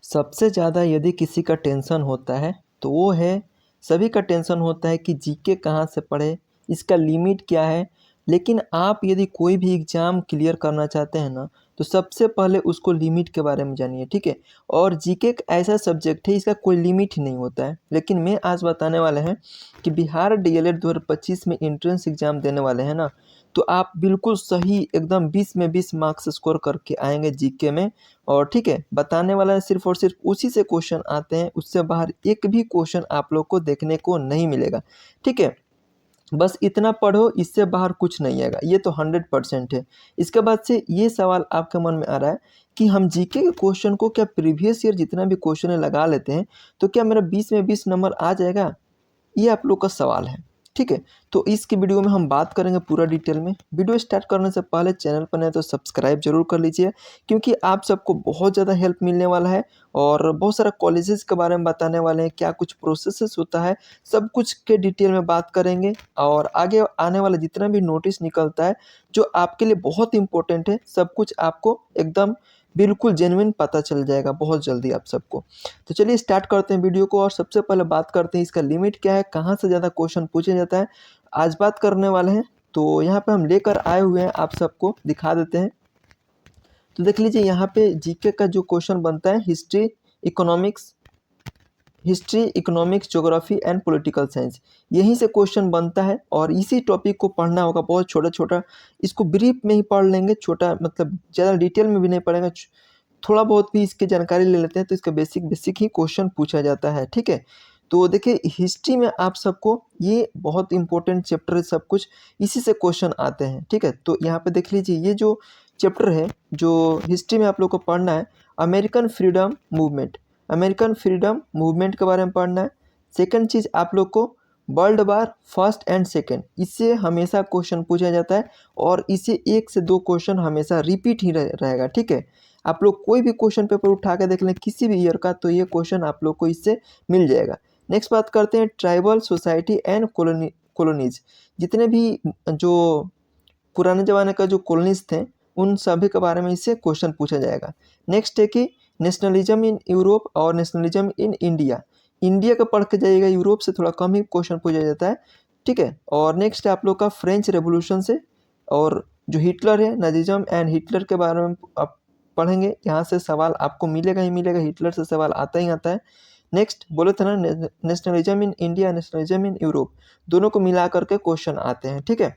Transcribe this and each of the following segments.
सबसे ज़्यादा यदि किसी का टेंशन होता है तो वो है, सभी का टेंशन होता है कि जीके कहाँ से पढ़े, इसका लिमिट क्या है। लेकिन आप यदि कोई भी एग्ज़ाम क्लियर करना चाहते हैं ना, तो सबसे पहले उसको लिमिट के बारे में जानिए, ठीक है। और जीके एक ऐसा सब्जेक्ट है, इसका कोई लिमिट ही नहीं होता है। लेकिन मैं आज बताने वाले हैं कि बिहार डीएलएड 2025 में एंट्रेंस एग्ज़ाम देने वाले हैं ना, तो आप बिल्कुल सही एकदम 20 में 20 मार्क्स स्कोर करके आएंगे जीके में। और ठीक है, बताने वाला है सिर्फ और सिर्फ उसी से क्वेश्चन आते हैं, उससे बाहर एक भी क्वेश्चन आप लोग को देखने को नहीं मिलेगा, ठीक है। बस इतना पढ़ो, इससे बाहर कुछ नहीं आएगा, ये तो 100% है। इसके बाद से ये सवाल आपके मन में आ रहा है कि हम जीके के क्वेश्चन को क्या प्रीवियस ईयर जितना भी क्वेश्चन है लगा लेते हैं तो क्या मेरा 20 में 20 नंबर आ जाएगा, ये आप लोग का सवाल है, ठीक है। तो इसकी वीडियो में हम बात करेंगे पूरा डिटेल में। वीडियो स्टार्ट करने से पहले चैनल पर नए तो सब्सक्राइब जरूर कर लीजिए, क्योंकि आप सबको बहुत ज़्यादा हेल्प मिलने वाला है। और बहुत सारा कॉलेजेस के बारे में बताने वाले हैं, क्या कुछ प्रोसेसेस होता है, सब कुछ के डिटेल में बात करेंगे। और आगे आने वाला जितना भी नोटिस निकलता है जो आपके लिए बहुत इंपॉर्टेंट है, सब कुछ आपको एकदम बिल्कुल जेन्युइन पता चल जाएगा बहुत जल्दी आप सबको। तो चलिए स्टार्ट करते हैं वीडियो को। और सबसे पहले बात करते हैं इसका लिमिट क्या है, कहाँ से ज़्यादा क्वेश्चन पूछा जाता है, आज बात करने वाले हैं। तो यहाँ पे हम लेकर आए हुए हैं, आप सबको दिखा देते हैं। तो देख लीजिए यहाँ पे जीके का जो क्वेश्चन बनता है, history economics geography and political science, यहीं से क्वेश्चन बनता है। और इसी टॉपिक को पढ़ना होगा, बहुत छोटा छोटा, इसको ब्रीफ में ही पढ़ लेंगे, छोटा मतलब ज़्यादा डिटेल में भी नहीं पढ़ेंगे, थोड़ा बहुत भी इसकी जानकारी ले लेते हैं तो इसका बेसिक बेसिक ही क्वेश्चन पूछा जाता है, ठीक है। तो देखिए हिस्ट्री में आप सबको ये बहुत इंपॉर्टेंट चैप्टर है, सब कुछ इसी से क्वेश्चन आते हैं, ठीक है। तो यहाँ पे देख लीजिए ये जो चैप्टर है जो हिस्ट्री में आप लोग को पढ़ना है, अमेरिकन फ्रीडम मूवमेंट के बारे में पढ़ना है। सेकंड चीज़ आप लोग को world war first and second, इससे हमेशा क्वेश्चन पूछा जाता है। और इसे 1 से 2 क्वेश्चन हमेशा रिपीट ही रहेगा, ठीक है। आप लोग कोई भी क्वेश्चन पेपर उठा के देख लें किसी भी ईयर का, तो ये क्वेश्चन आप लोग को इससे मिल जाएगा। नेक्स्ट बात करते हैं ट्राइबल सोसाइटी एंड कॉलोनीज, जितने भी जो पुराने ज़माने का जो कॉलोनीज थे उन सभी के बारे में इससे क्वेश्चन पूछा जाएगा। नेक्स्ट है कि नेशनलिज्म इन यूरोप और नेशनलिज्म इन इंडिया, इंडिया का पढ़ के जाइएगा, यूरोप से थोड़ा कम ही क्वेश्चन पूछा जाता है, ठीक है। और नेक्स्ट है आप लोग का फ्रेंच रेवोल्यूशन से, और जो हिटलर है नाजिज्म एंड हिटलर के बारे में आप पढ़ेंगे, यहाँ से सवाल आपको मिलेगा ही मिलेगा, हिटलर से सवाल आता ही आता है। नेक्स्ट बोले थे ना nationalism in India, nationalism in Europe, दोनों को मिला करके क्वेश्चन आते हैं, ठीक है।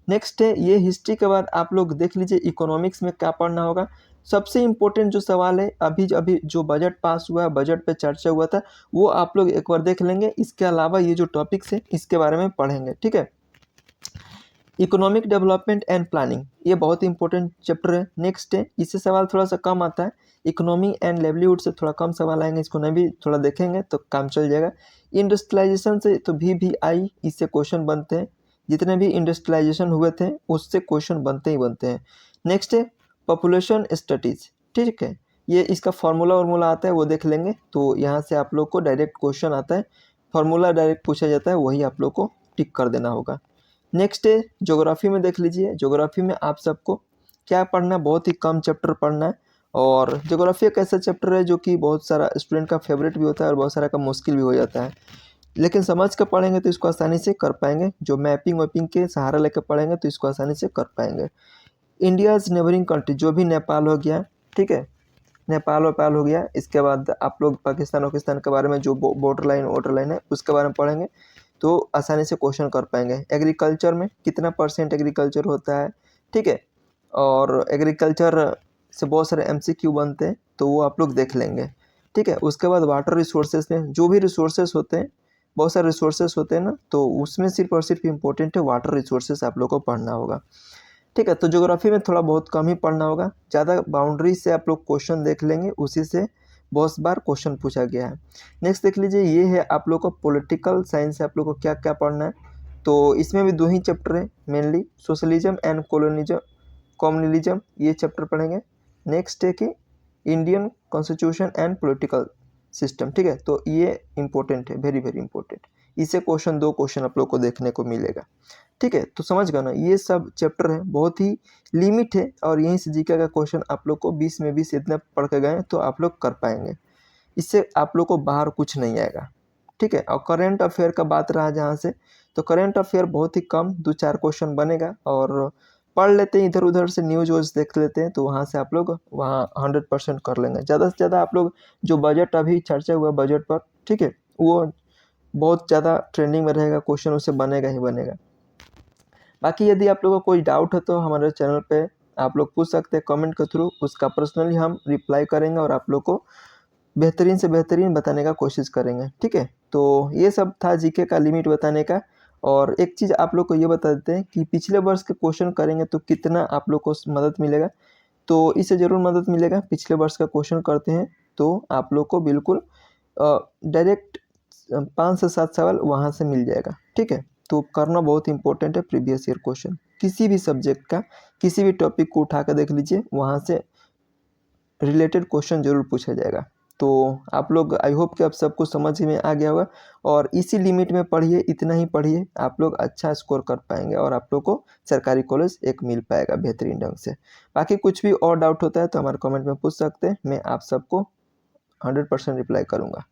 नेक्स्ट है ये हिस्ट्री के बाद आप लोग देख लीजिए इकोनॉमिक्स में क्या पढ़ना होगा। सबसे इम्पोर्टेंट जो सवाल है, अभी जो बजट पास हुआ है, बजट पे चर्चा हुआ था, वो आप लोग एक बार देख लेंगे। इसके अलावा ये जो टॉपिक्स है इसके बारे में पढ़ेंगे, ठीक है। इकोनॉमिक डेवलपमेंट एंड प्लानिंग, ये बहुत इंपॉर्टेंट चैप्टर है। नेक्स्ट है, इससे सवाल थोड़ा सा कम आता है, इकोनॉमी एंड लेवलीहुड से थोड़ा कम सवाल आएंगे, इसको नहीं भी थोड़ा देखेंगे तो काम चल जाएगा। इंडस्ट्रियलाइजेशन से तो VVI, इससे क्वेश्चन बनते हैं, जितने भी इंडस्ट्रियलाइजेशन हुए थे उससे क्वेश्चन बनते ही बनते हैं। नेक्स्ट है पॉपुलेशन स्टडीज, ठीक है, ये इसका फार्मूला आता है, वो देख लेंगे। तो यहाँ से आप लोग को डायरेक्ट क्वेश्चन आता है, फार्मूला डायरेक्ट पूछा जाता है, वही आप लोग को टिक कर देना होगा। नेक्स्ट है ज्योग्राफी में, देख लीजिए ज्योग्राफी में आप सबको क्या पढ़ना है, बहुत ही कम चैप्टर पढ़ना है। और ज्योग्राफी एक ऐसा चैप्टर है जो कि बहुत सारा स्टूडेंट का फेवरेट भी होता है और बहुत सारा का मुश्किल भी हो जाता है, लेकिन समझ कर पढ़ेंगे तो इसको आसानी से कर पाएंगे, जो मैपिंग वैपिंग के सहारा लेकर पढ़ेंगे तो इसको आसानी से कर पाएंगे। इंडियाज़ नेबरिंग कंट्री, जो भी नेपाल हो गया, ठीक है, नेपाल वेपाल हो गया। इसके बाद आप लोग पाकिस्तान के बारे में जो बॉर्डर लाइन है उसके बारे में पढ़ेंगे तो आसानी से क्वेश्चन कर पाएंगे। एग्रीकल्चर में कितना % एग्रीकल्चर होता है, ठीक है, और एग्रीकल्चर से बहुत सारे MCQ बनते हैं तो वो आप लोग देख लेंगे, ठीक है। उसके बाद वाटर रिसोर्सेज में जो भी रिसोर्सेज होते हैं, बहुत सारे रिसोर्सेज होते हैं ना, तो उसमें सिर्फ और सिर्फ इम्पोर्टेंट है वाटर रिसोर्सेज आप लोग को पढ़ना होगा, ठीक है। तो ज्योग्राफी में थोड़ा बहुत कम ही पढ़ना होगा, ज़्यादा बाउंड्री से आप लोग क्वेश्चन देख लेंगे, उसी से बहुत बार क्वेश्चन पूछा गया है। नेक्स्ट देख लीजिए ये है आप लोग को पॉलिटिकल साइंस से आप लोग को क्या क्या पढ़ना है। तो इसमें भी 2 ही चैप्टर है मेनली, सोशलिज्म एंड कम्युनलिज्म, ये चैप्टर पढ़ेंगे। नेक्स्ट है कि Indian constitution and political system, ठीक है। तो ये इंपॉर्टेंट है, वेरी वेरी इंपॉर्टेंट, इससे 2 क्वेश्चन आप लोग को देखने को मिलेगा, ठीक है। तो समझ गए ना, ये सब चैप्टर है, बहुत ही लिमिट है, और यहीं से जीके का क्वेश्चन आप लोग को 20 में 20 इतने पढ़ के गए तो आप लोग कर पाएंगे। इससे आप लोग को बाहर कुछ नहीं आएगा, ठीक है। और करेंट अफेयर का बात रहा जहाँ से, तो करेंट अफेयर बहुत ही कम 2-4 क्वेश्चन बनेगा और पढ़ लेते हैं, इधर उधर से न्यूज़ व्यूज़ देख लेते हैं, तो वहाँ से आप लोग वहाँ 100% कर लेंगे। ज़्यादा से ज़्यादा आप लोग जो बजट अभी चर्चा हुआ बजट पर, ठीक है, वो बहुत ज़्यादा ट्रेंडिंग में रहेगा, क्वेश्चन उससे बनेगा ही बनेगा। बाकी यदि आप लोगों को कोई डाउट है तो हमारे चैनल पे आप लोग पूछ सकते हैं कमेंट के थ्रू, उसका पर्सनली हम रिप्लाई करेंगे और आप लोग को बेहतरीन से बेहतरीन बताने का कोशिश करेंगे, ठीक है। तो ये सब था जीके का लिमिट बताने का। और एक चीज़ आप लोग को ये बता देते हैं कि पिछले वर्ष के क्वेश्चन करेंगे तो कितना आप लोग को मदद मिलेगा, तो इससे ज़रूर मदद मिलेगा। पिछले वर्ष का क्वेश्चन करते हैं तो आप लोग को बिल्कुल डायरेक्ट 5 से 7 सवाल वहाँ से मिल जाएगा, ठीक है। तो करना बहुत इंपॉर्टेंट है प्रीवियस ईयर क्वेश्चन, किसी भी सब्जेक्ट का किसी भी टॉपिक को उठा कर देख लीजिए, वहाँ से रिलेटेड क्वेश्चन जरूर पूछा जाएगा। तो आप लोग, आई होप कि आप सबको समझ में आ गया होगा और इसी लिमिट में पढ़िए, इतना ही पढ़िए, आप लोग अच्छा स्कोर कर पाएंगे और आप लोग को सरकारी कॉलेज एक मिल पाएगा बेहतरीन ढंग से। बाकी कुछ भी और डाउट होता है तो हमारे कमेंट में पूछ सकते हैं, मैं आप सबको 100% रिप्लाई करूँगा।